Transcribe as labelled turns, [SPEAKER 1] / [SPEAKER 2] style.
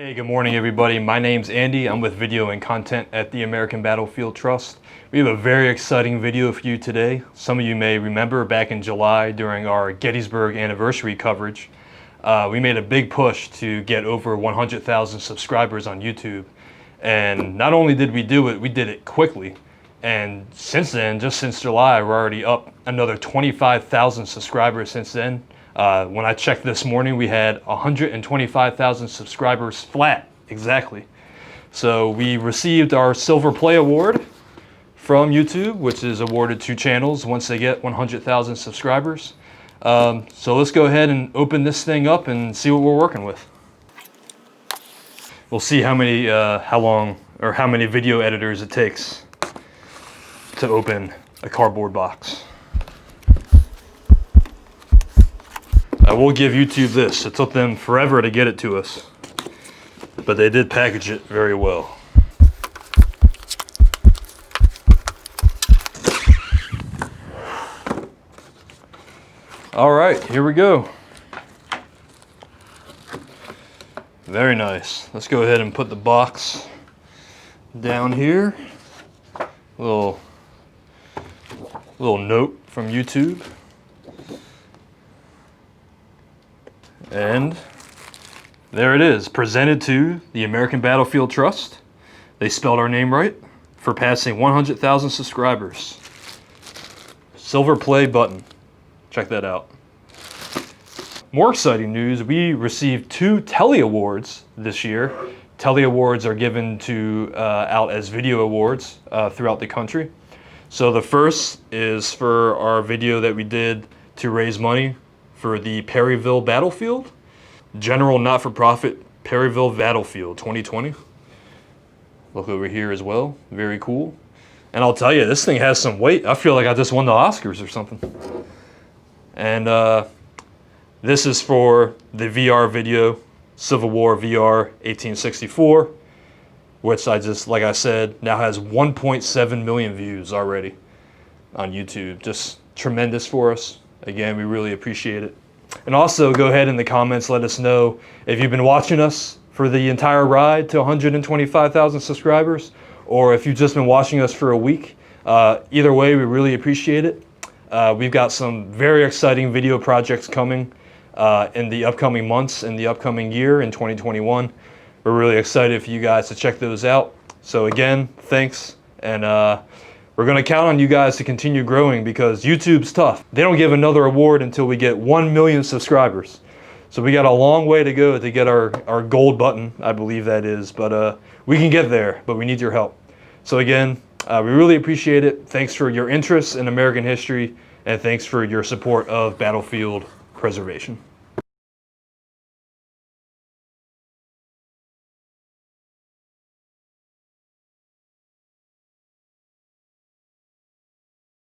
[SPEAKER 1] Hey, good morning everybody. My name's Andy. I'm with Video and Content at the American Battlefield Trust. We have a very exciting video for you today. Some of you may remember back in July during our Gettysburg anniversary coverage, we made a big push to get over 100,000 subscribers on YouTube. And not only did we do it, we did it quickly. And since then, just since July, we're already up another 25,000 subscribers since then. When I checked this morning, we had 125,000 subscribers flat, exactly. So we received our Silver Play Award from YouTube, which is awarded to channels once they get 100,000 subscribers. So let's go ahead and open this thing up and see what we're working with. We'll see how many video editors it takes to open a cardboard box. I will give YouTube this. It took them forever to get it to us, but they did package it very well. All right, here we go. Very nice. Let's go ahead and put the box down here. Little note from YouTube. And there it is, presented to the American Battlefield Trust. They spelled our name right for passing 100,000 subscribers. Silver play button. Check that out. More exciting news, we received 2 Telly Awards this year. Telly Awards are given out as video awards throughout the country. So the first is for our video that we did to raise money for the Perryville Battlefield. General Not-for-Profit Perryville Battlefield 2020. Look over here as well, very cool. And I'll tell you, this thing has some weight. I feel like I just won the Oscars or something. And this is for the VR video, Civil War VR 1864, which like I said, now has 1.7 million views already on YouTube. Just tremendous for us. Again, we really appreciate it. And also go ahead in the comments, let us know if you've been watching us for the entire ride to 125,000 subscribers, or if you've just been watching us for a week. Either way, we really appreciate it. We've got some very exciting video projects coming in the upcoming months, in the upcoming year, in 2021. We're really excited for you guys to check those out. So again, thanks. And we're going to count on you guys to continue growing because YouTube's tough. They don't give another award until we get 1 million subscribers. So we got a long way to go to get our gold button, I believe that is. But we can get there, but we need your help. So again, we really appreciate it. Thanks for your interest in American history, and thanks for your support of battlefield preservation.